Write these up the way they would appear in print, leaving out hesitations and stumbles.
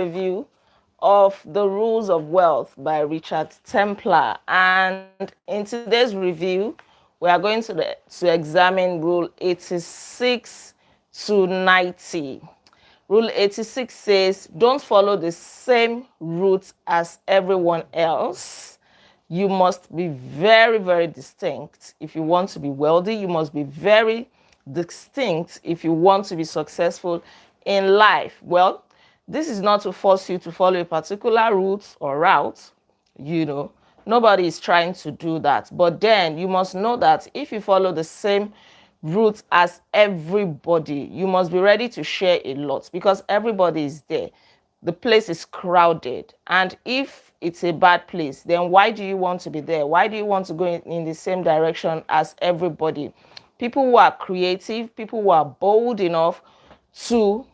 review of The Rules of Wealth by Richaed Templar. And in today's review, we are going to examine Rule 86 to 90. Rule 86 says, don't follow the same route as everyone else. You must be very, very distinct. If you want to be wealthy, you must be very distinct if you want to be successful in life. Well, this is not to force you to follow a particular route. Nobody is trying to do that. But then you must know that if you follow the same route as everybody, you must be ready to share a lot because everybody is there. The place is crowded, and if it's a bad place, then why do you want to be there? Why do you want to go in the same direction as everybody? People who are creative, people who are bold enough to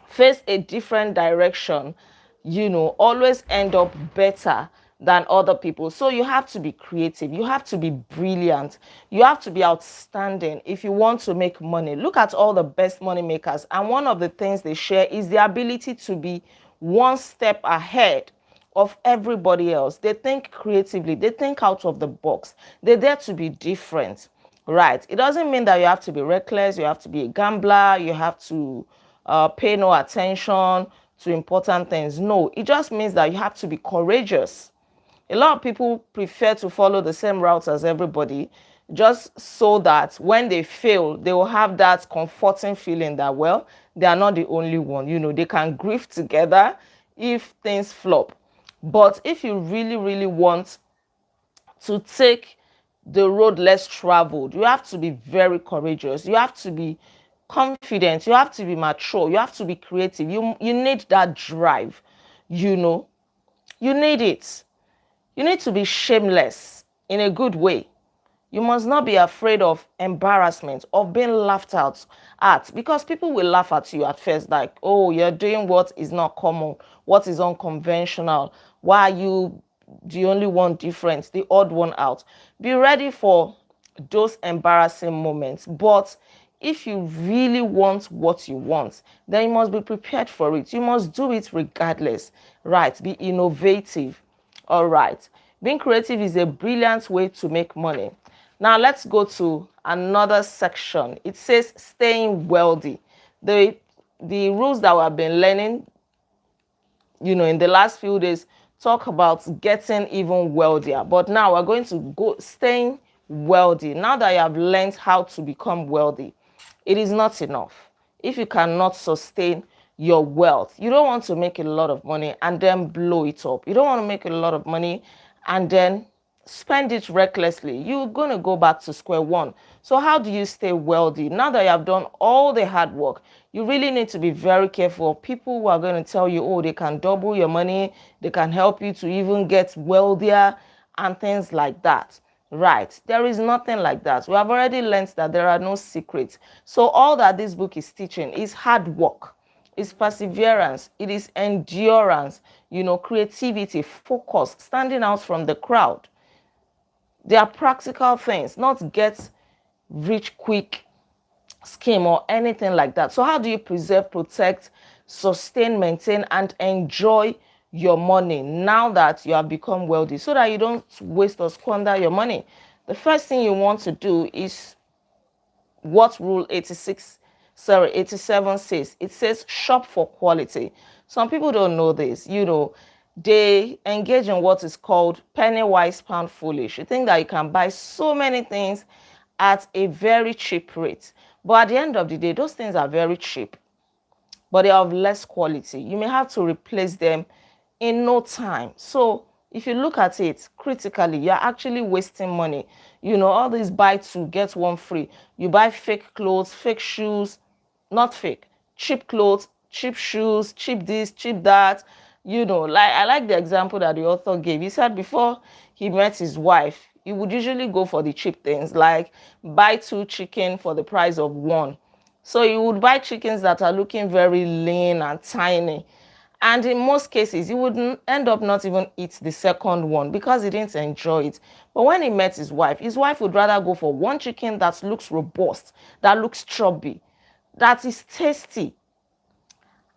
face a different direction, always end up better than other people. So you have to be creative, you have to be brilliant, you have to be outstanding if you want to make money. Look at all the best money makers, and one of the things they share is the ability to be one step ahead of everybody else. They think creatively, they think out of the box, they dare to be different. Right? It doesn't mean that you have to be reckless, you have to be a gambler, you have to pay no attention to important things. No, it just means that you have to be courageous. A lot of people prefer to follow the same routes as everybody just so that when they fail, they will have that comforting feeling that, well, they are not the only one. They can grieve together if things flop. But if you really, really want to take the road less traveled, you have to be very courageous. You have to be confident. You have to be mature. You have to be creative. You need that drive. You need it. You need to be shameless in a good way. You must not be afraid of embarrassment, of being laughed at, because people will laugh at you at first, like, oh, you're doing what is not common, what is unconventional. Why are you the only one different, the odd one out? Be ready for those embarrassing moments. But if you really want what you want, then you must be prepared for it. You must do it regardless, right? Be innovative. All right. Being creative is a brilliant way to make money. Now let's go to another section. It says staying wealthy. The rules that we have been learning, in the last few days talk about getting even wealthier. But now we're going to go staying wealthy. Now that you have learned how to become wealthy, it is not enough. If you cannot sustain your wealth, you don't want to make a lot of money and then blow it up. You don't want to make a lot of money and then spend it recklessly. You're going to go back to square one. So how do you stay wealthy? Now that you have done all the hard work, you really need to be very careful of people who are going to tell you, oh, they can double your money, they can help you to even get wealthier and things like that. Right. There is nothing like that. We have already learned that there are no secrets. So all that this book is teaching is hard work, is perseverance, it is endurance, creativity, focus, standing out from the crowd. They are practical things, not get rich quick scheme or anything like that. So how do you preserve, protect, sustain, maintain, and enjoy your money now that you have become wealthy, so that you don't waste or squander your money? The first thing you want to do is what Rule 87 says. It says shop for quality. Some people don't know this. They engage in what is called penny wise, pound foolish. You think that you can buy so many things at a very cheap rate, but at the end of the day, those things are very cheap, but they are of less quality. You may have to replace them in no time. So if you look at it critically, you're actually wasting money. All these buy two, get one free. You buy fake clothes, fake shoes, not fake, cheap clothes, cheap shoes, cheap this, cheap that. Like I like the example that the author gave. He said before he met his wife, he would usually go for the cheap things, like buy 2 chicken for the price of 1. So you would buy chickens that are looking very lean and tiny. And in most cases, he would end up not even eat the second one because he didn't enjoy it. But when he met his wife would rather go for one chicken that looks robust, that looks chubby, that is tasty.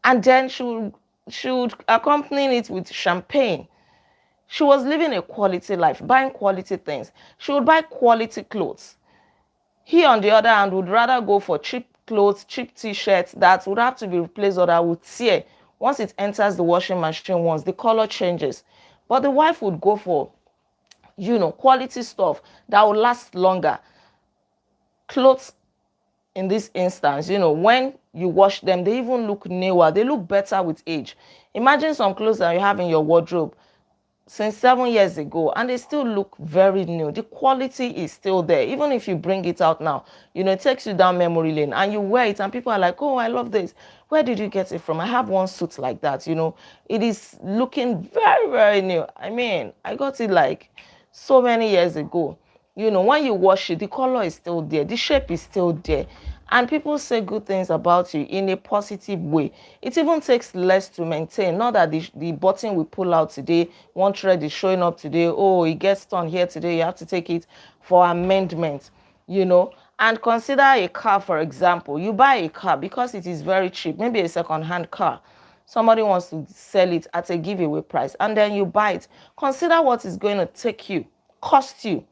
And then she would she would accompany it with champagne. She was living a quality life, buying quality things. She would buy quality clothes. He, on the other hand, would rather go for cheap clothes, cheap t-shirts that would have to be replaced or that would tear. Once it enters the washing machine once, the color changes. But the wife would go for, quality stuff that would last longer. Clothes in this instance, when you wash them, they even look newer. They look better with age. Imagine some clothes that you have in your wardrobe since 7 years ago and they still look very new. The quality is still there. Even if you bring it out now, it takes you down memory lane and you wear it and people are like, oh, I love this. Where did you get it from? I have one suit like that. It is looking very, very new. I mean, I got it like so many years ago. When you wash it, the color is still there, the shape is still there, and people say good things about you in a positive way. It even takes less to maintain. Not that the button we pull out today, one thread is showing up today, oh, it gets torn here today, you have to take it for amendment. And consider a car, for example. You buy a car because it is very cheap, maybe a second-hand car. Somebody wants to sell it at a giveaway price and then you buy it. Consider what it's going to cost you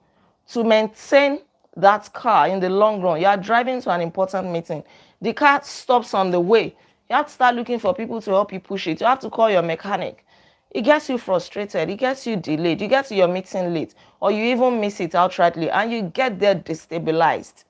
to maintain that car in the long run. You are driving to an important meeting. The car stops on the way. You have to start looking for people to help you push it. You have to call your mechanic. It gets you frustrated. It gets you delayed. You get to your meeting late, or you even miss it outrightly, and you get there destabilized.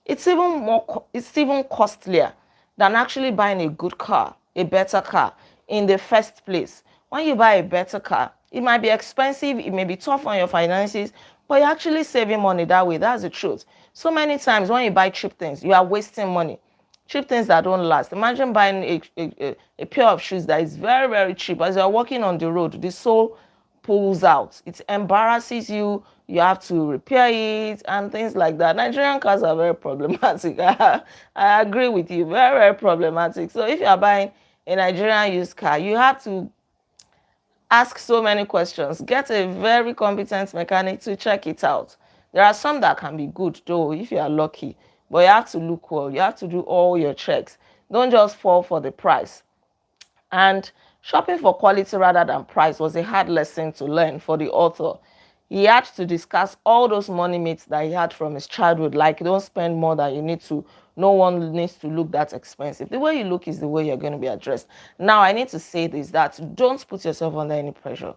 It's even costlier than actually buying a good car, a better car in the first place. When you buy a better car, it might be expensive, it may be tough on your finances, but you're actually saving money that way. That's the truth. So many times when you buy cheap things, you are wasting money. Cheap things that don't last. Imagine buying a pair of shoes that is very, very cheap. As you're walking on the road, the sole pulls out. It embarrasses you. You have to repair it and things like that. Nigerian cars are very problematic. I agree with you. Very, very problematic. So if you are buying a Nigerian used car, you have to ask so many questions. Get a very competent mechanic to check it out. There are some that can be good though if you are lucky, but you have to look well. You have to do all your checks. Don't just fall for the price. And shopping for quality rather than price was a hard lesson to learn for the author. He had to discuss all those money myths that he had from his childhood, like don't spend more than you need to. No one needs to look that expensive. The way you look is the way you're going to be addressed. Now, I need to say this, that don't put yourself under any pressure.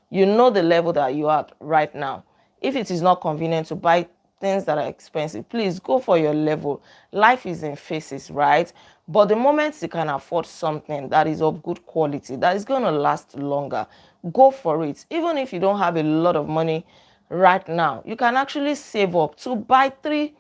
You know the level that you are right now. If it is not convenient to buy things that are expensive, please go for your level. Life is in phases, right? But the moment you can afford something that is of good quality, that is going to last longer, go for it. Even if you don't have a lot of money right now, you can actually save up to buy three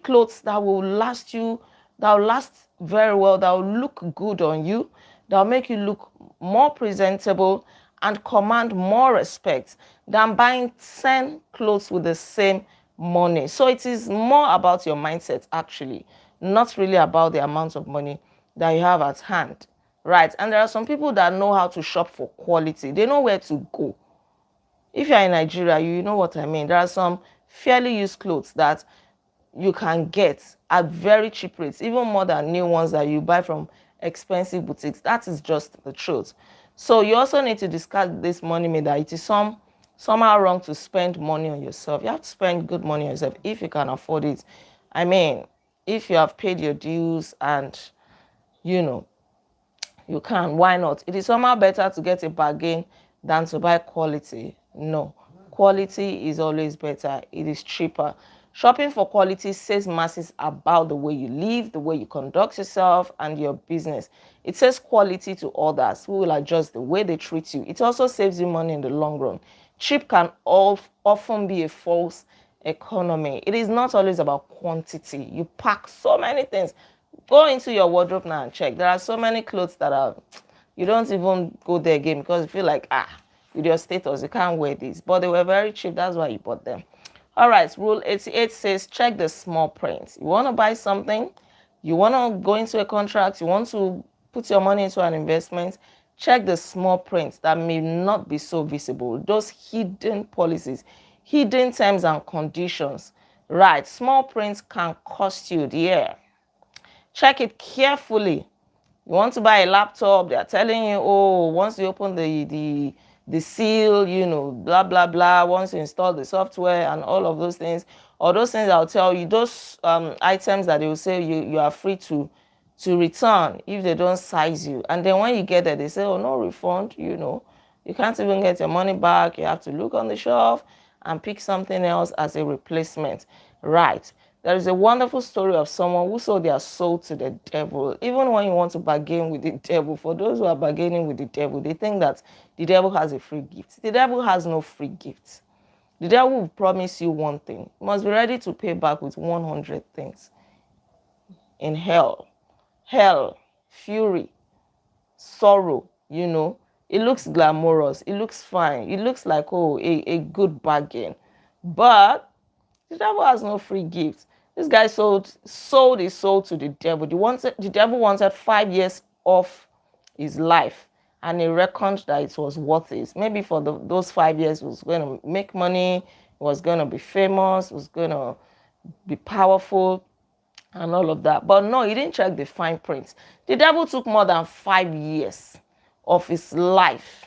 clothes that will last you, that will last very well, that will look good on you, that will make you look more presentable and command more respect than buying 10 clothes with the same money. So it is more about your mindset actually, not really about the amount of money that you have at hand, right? And there are some people that know how to shop for quality. They know where to go. If you're in Nigeria, you know what I mean. There are some fairly used clothes that you can get at very cheap rates, even more than new ones that you buy from expensive boutiques. That is just the truth. So you also need to discuss this money myth that it is somehow wrong to spend money on yourself. You have to spend good money on yourself if you can afford it. I mean, if you have paid your dues and you can, why not? It is somehow better to get a bargain than to buy quality. No, quality is always better. It is cheaper. Shopping for quality says masses about the way you live, the way you conduct yourself, and your business. It says quality to others who will adjust the way they treat you. It also saves you money in the long run. Cheap can often be a false economy. It is not always about quantity. You pack so many things. Go into your wardrobe now and check. There are so many clothes that are, you don't even go there again because you feel like, with your status, you can't wear these. But they were very cheap. That's why you bought them. All right, rule 88 says check the small print. You want to buy something, you want to go into a contract, you want to put your money into an investment, check the small print that may not be so visible. Those hidden policies, hidden terms and conditions. Right, small print can cost you the air. Check it carefully. You want to buy a laptop, they're telling you, oh, once you open the seal, you know, blah, blah, blah, once you install the software and all of those things, or those things I'll tell you, those items that they will say you are free to return if they don't size you. And then when you get there, they say, oh, no refund, you know. You can't even get your money back. You have to look on the shelf and pick something else as a replacement. Right. There is a wonderful story of someone who sold their soul to the devil. Even when you want to bargain with the devil, for those who are bargaining with the devil, they think that the devil has a free gift. The devil has no free gift. The devil will promise you one thing. You must be ready to pay back with 100 things. In hell, fury, sorrow, you know. It looks glamorous. It looks fine. It looks like, oh, a good bargain. But the devil has no free gift. This guy sold his soul to the devil. The devil wanted 5 years off his life, and he reckoned that it was worth it. Maybe for those 5 years, he was going to make money, he was going to be famous, he was going to be powerful, and all of that. But no, he didn't check the fine print. The devil took more than 5 years of his life.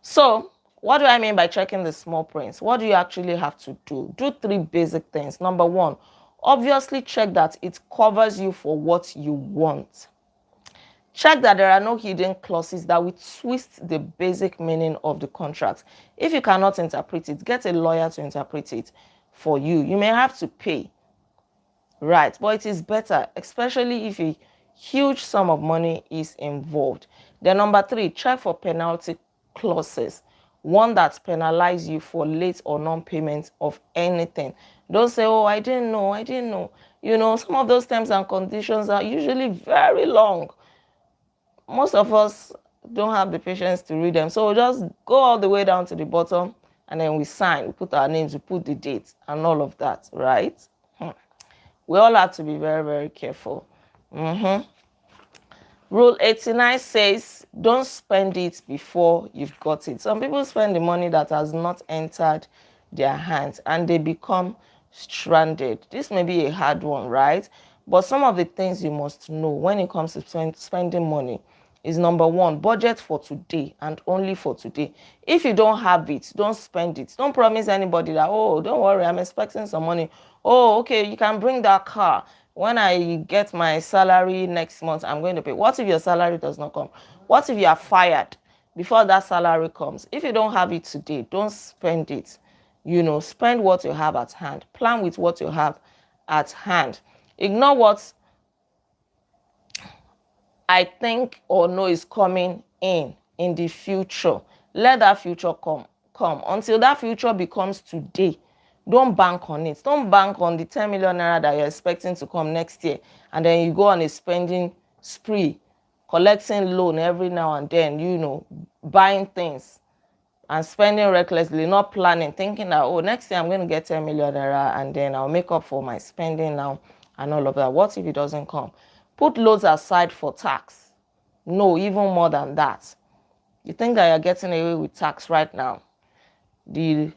So, what do I mean by checking the small print? What do you actually have to do? Do 3 basic things. Number 1, obviously check that it covers you for what you want. Check that there are no hidden clauses that will twist the basic meaning of the contract. If you cannot interpret it, get a lawyer to interpret it for you. You may have to pay. Right, but it is better, especially if a huge sum of money is involved. Then number 3, check for penalty clauses. One that penalizes you for late or non-payment of anything. Don't say, oh, I didn't know. You know, some of those terms and conditions are usually very long. Most of us don't have the patience to read them. So we'll just go all the way down to the bottom and then we sign, we put our names, we put the date and all of that, right? We all have to be very, very careful. Rule 89 says, don't spend it before you've got it. Some people spend the money that has not entered their hands and they become stranded. This may be a hard one, right? But some of the things you must know when it comes to spending money is number 1, budget for today and only for today. If you don't have it, don't spend it. Don't promise anybody that, oh, don't worry, I'm expecting some money. Oh, okay, you can bring that car. When I get my salary next month, I'm going to pay. What if your salary does not come? What if you are fired before that salary comes? If you don't have it today, don't spend it. You know, spend what you have at hand. Plan with what you have at hand. Ignore what I think or know is coming in the future. Let that future come. Until that future becomes today. Don't bank on it. Don't bank on the 10 million naira that you're expecting to come next year. And then you go on a spending spree, collecting loan every now and then, you know, buying things and spending recklessly, not planning, thinking that, oh, next year I'm going to get 10 million naira and then I'll make up for my spending now and all of that. What if it doesn't come? Put loads aside for tax. No, even more than that. You think that you're getting away with tax right now. The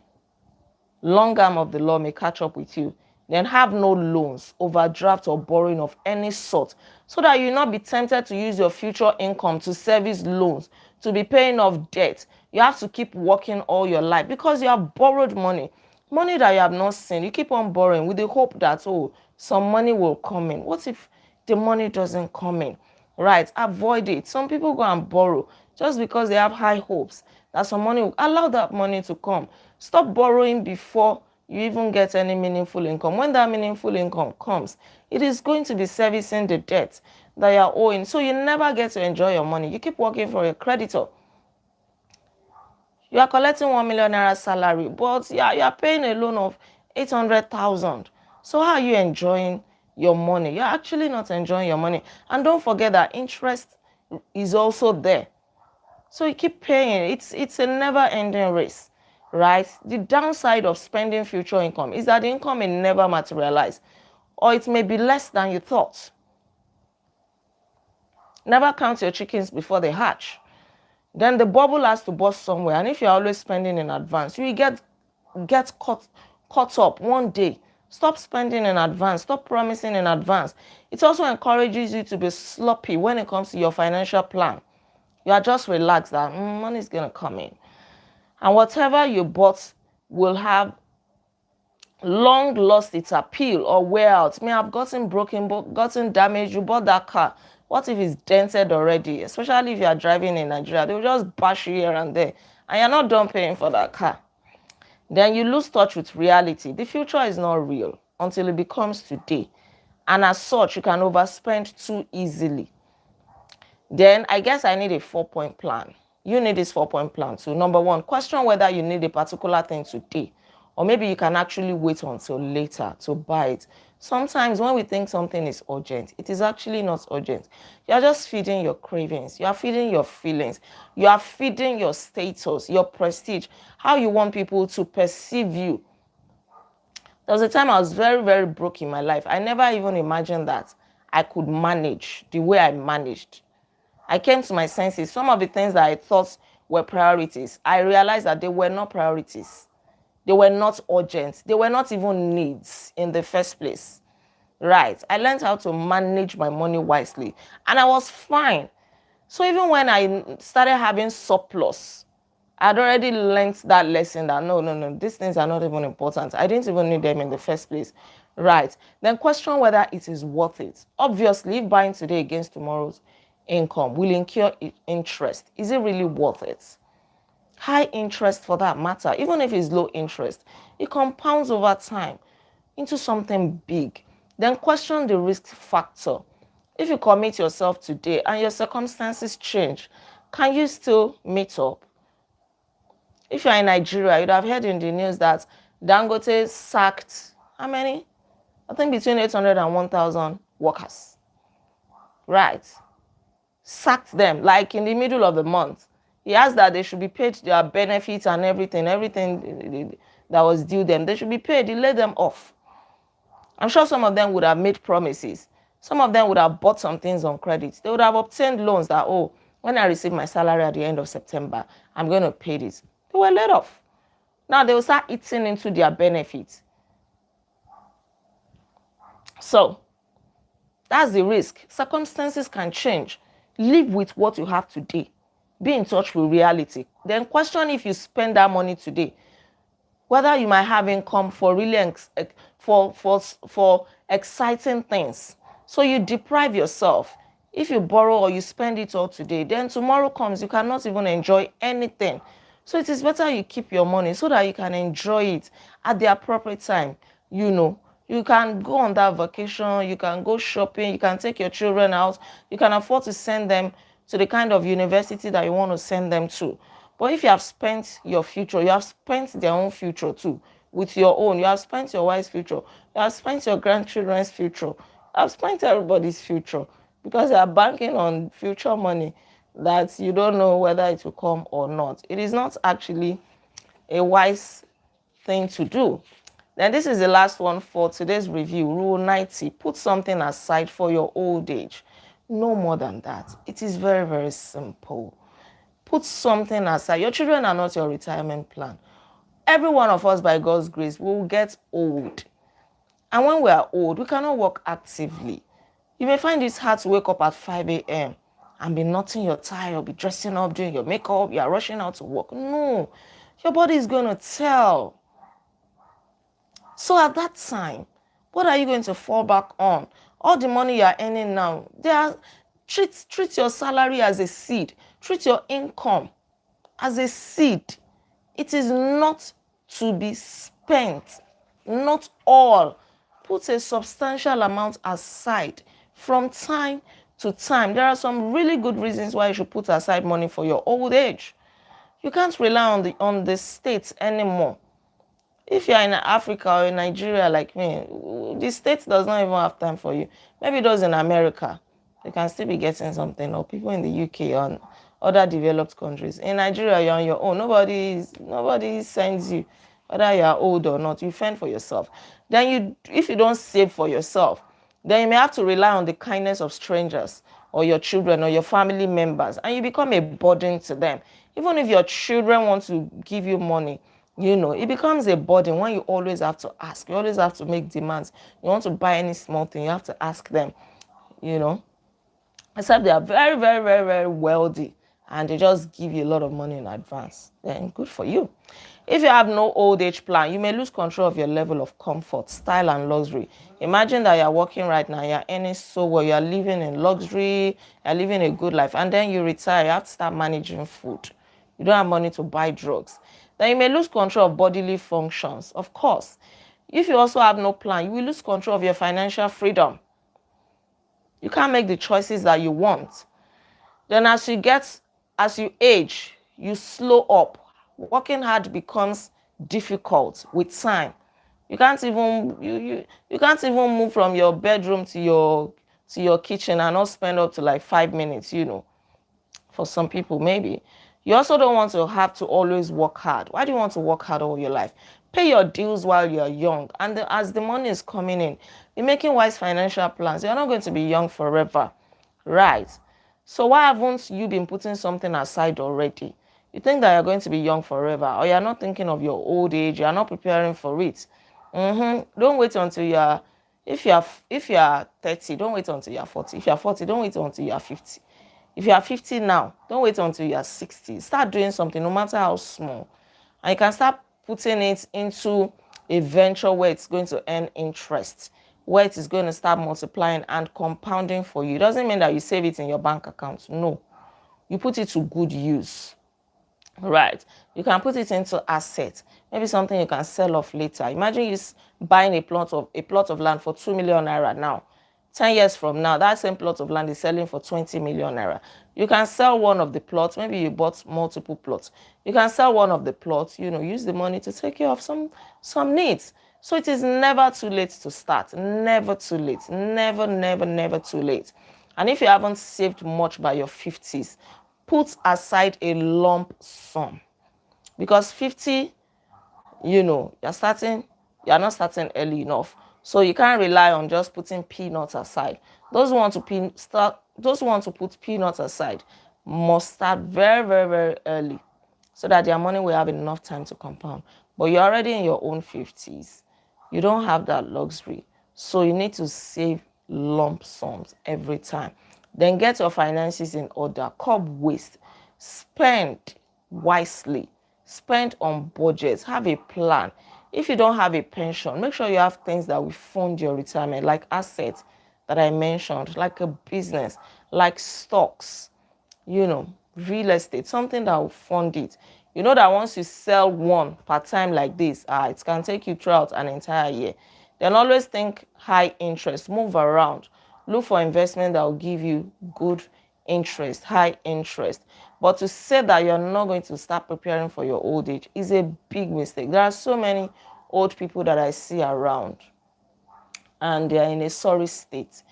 long arm of the law may catch up with you. Then have no loans, overdraft or borrowing of any sort, so that you not be tempted to use your future income to service loans, to be paying off debt. You have to keep working all your life because you have borrowed money that you have not seen. You keep on borrowing with the hope that, oh, some money will come in. What if the money doesn't come in? Right, avoid it. Some people go and borrow just because they have high hopes that some money will allow that money to come. Stop borrowing before you even get any meaningful income. When that meaningful income comes, it is going to be servicing the debt that you're owing. So you never get to enjoy your money. You keep working for a creditor. You are collecting 1 million naira salary, but you are paying a loan of 800,000. So how are you enjoying your money? You're actually not enjoying your money. And don't forget that interest is also there. So you keep paying. It's a never-ending race, right? The downside of spending future income is that the income may never materialize, or it may be less than you thought. Never count your chickens before they hatch. Then the bubble has to burst somewhere, and if you're always spending in advance, you get caught up one day Stop spending in advance. Stop promising in advance. It also encourages you to be sloppy when it comes to your financial plan. You are just relaxed that money is going to come in. And whatever you bought will have long lost its appeal or wear out. May have gotten broken, gotten damaged. You bought that car. What if it's dented already? Especially if you are driving in Nigeria. They will just bash you here and there. And you're not done paying for that car. Then you lose touch with reality. The future is not real until it becomes today. And as such, you can overspend too easily. Then I guess I need a 4-point plan. You need this 4-point plan too. Number one, question whether you need a particular thing today. Or maybe you can actually wait until later to buy it. Sometimes when we think something is urgent, it is actually not urgent. You are just feeding your cravings. You are feeding your feelings. You are feeding your status, your prestige, how you want people to perceive you. There was a time I was very, very broke in my life. I never even imagined that I could manage the way I managed. I came to my senses. Some of the things that I thought were priorities, I realized that they were not priorities. They were not urgent. They were not even needs in the first place. Right. I learned how to manage my money wisely. And I was fine. So even when I started having surplus, I'd already learned that lesson that no, these things are not even important. I didn't even need them in the first place. Right. Then question whether it is worth it. Obviously, if buying today against tomorrow's income will incur interest, is it really worth it? High interest for that matter, even if it's low interest, it compounds over time into something big. Then question the risk factor. If you commit yourself today and your circumstances change, can you still meet up? If you're in Nigeria, you'd have heard in the news that Dangote sacked, how many? I think between 800 and 1,000 workers. Right. Sacked them like in the middle of the month. He asked that they should be paid their benefits and everything that was due them. They should be paid. He let them off. I'm sure some of them would have made promises. Some of them would have bought some things on credit. They would have obtained loans that, oh, when I receive my salary at the end of September, I'm going to pay this. They were let off. Now they will start eating into their benefits. So that's the risk. Circumstances can change. Live with what you have today. Be in touch with reality. Then question if you spend that money today, whether you might have income for really for exciting things. So you deprive yourself. If you borrow or you spend it all today, then tomorrow comes, you cannot even enjoy anything. So it is better you keep your money so that you can enjoy it at the appropriate time. You can go on that vacation, you can go shopping, you can take your children out, you can afford to send them to the kind of university that you want to send them to. But if you have spent your future, you have spent their own future too, with your own. You have spent your wife's future. You have spent your grandchildren's future. You have spent everybody's future because you are banking on future money that you don't know whether it will come or not. It is not actually a wise thing to do. Then this is the last one for today's review. Rule 90. Put something aside for your old age. No more than that. It is very, very simple. Put something aside. Your children are not your retirement plan. Every one of us, by God's grace, will get old. And when we are old, we cannot work actively. You may find it hard to wake up at 5 a.m. and be knotting your tie or be dressing up, doing your makeup, you are rushing out to work. No, your body is going to tell. So at that time, what are you going to fall back on? All the money you are earning now, treat your salary as a seed. Treat your income as a seed. It is not to be spent. Not all. Put a substantial amount aside from time to time. There are some really good reasons why you should put aside money for your old age. You can't rely on the state anymore. If you're in Africa or in Nigeria like me, the state does not even have time for you. Maybe those in America, they can still be getting something, or people in the UK or other developed countries. In Nigeria, you're on your own. Nobody sends you, whether you're old or not. You fend for yourself. Then if you don't save for yourself, then you may have to rely on the kindness of strangers or your children or your family members, and you become a burden to them. Even if your children want to give you money, It becomes a burden when you always have to ask. You always have to make demands. You want to buy any small thing, you have to ask them, you know. Except they are very, very, very, very wealthy and they just give you a lot of money in advance. Then good for you. If you have no old age plan, you may lose control of your level of comfort, style, and luxury. Imagine that you're working right now, you're earning so well, you're living in luxury, you're living a good life, and then you retire, you have to start managing food. You don't have money to buy drugs. Then you may lose control of bodily functions. Of course, if you also have no plan, you will lose control of your financial freedom. You can't make the choices that you want. Then as you age, you slow up. Working hard becomes difficult with time. You can't even move from your bedroom to your kitchen and not spend up to like 5 minutes, for some people maybe. You also don't want to have to always work hard. Why do you want to work hard all your life? Pay your dues while you're young, and as the money is coming in, be making wise financial plans. You're not going to be young forever, right? So why haven't you been putting something aside already? You think that you're going to be young forever, or you're not thinking of your old age, you're not preparing for it. Don't wait until if you're 30, don't wait until you're 40. If you're 40, don't wait until you're 50. If you are 50 now, don't wait until you are 60. Start doing something, no matter how small. And you can start putting it into a venture where it's going to earn interest, where it is going to start multiplying and compounding for you. It doesn't mean that you save it in your bank account. No. You put it to good use. Right. You can put it into assets. Maybe something you can sell off later. Imagine you buying a plot of land for 2 million naira now. 10 years from now, that same plot of land is selling for 20 million naira. You can sell one of the plots. Maybe you bought multiple plots. You can sell one of the plots, use the money to take care of some needs. So it is never too late to start. Never too late. Never, never, never too late. And if you haven't saved much by your 50s, put aside a lump sum. Because 50, you're not starting early enough. So you can't rely on just putting peanuts aside. Those who want to put peanuts aside must start very, very, very early so that their money will have enough time to compound. But you're already in your own 50s. You don't have that luxury. So you need to save lump sums every time. Then get your finances in order. Curb waste. Spend wisely. Spend on budgets. Have a plan. If you don't have a pension, make sure you have things that will fund your retirement, like assets that I mentioned, like a business, like stocks, real estate, something that will fund it. You know that once you sell one part-time like this, it can take you throughout an entire year. Then always think high interest, move around, look for investment that will give you good interest, high interest. But to say that you're not going to start preparing for your old age is a big mistake. There are so many old people that I see around and they are in a sorry state.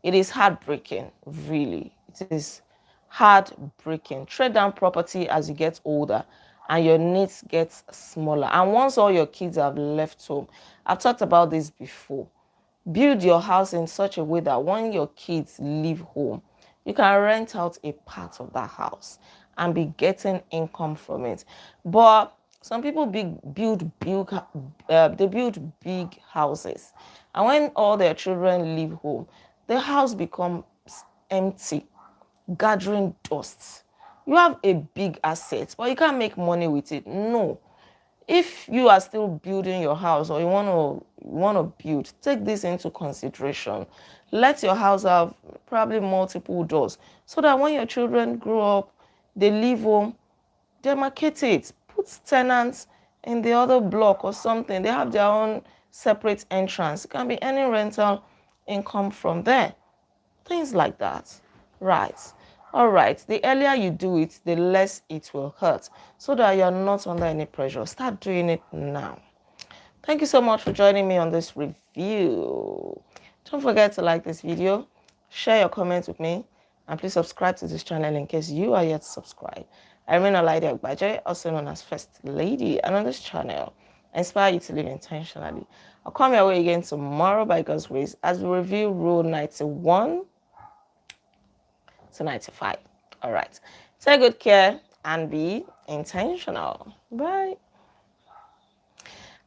It is heartbreaking, really. It is heartbreaking. Trade down property as you get older and your needs get smaller. And once all your kids have left home, I've talked about this before. Build your house in such a way that when your kids leave home, you can rent out a part of that house and be getting income from it. But some people build big houses, and when all their children leave home, the house becomes empty, gathering dust. You have a big asset, but you can't make money with it. No. If you are still building your house or you want to build, take this into consideration. Let your house have probably multiple doors so that when your children grow up, they leave home, demarcate it. Put tenants in the other block or something. They have their own separate entrance. It can be any rental income from there. Things like that. Right. All right. The earlier you do it, the less it will hurt, so that you're not under any pressure. Start doing it now. Thank you so much for joining me on this review. Don't forget to like this video, share your comments with me, and please subscribe to this channel in case you are yet to subscribe. I remain Olaide Agbaje, also known as First Lady, and on this channel, I inspire you to live intentionally. I'll come your way again tomorrow by God's grace as we review Rule 91 to 95. All right. Take good care and be intentional. Bye.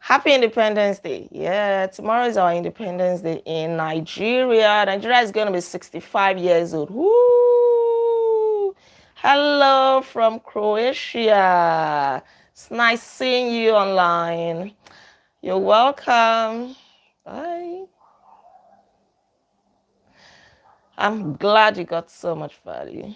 Happy Independence Day. Yeah, tomorrow is our Independence Day in Nigeria. Nigeria is going to be 65 years old. Woo! Hello from Croatia. It's nice seeing you online. You're welcome. Bye. I'm glad you got so much value.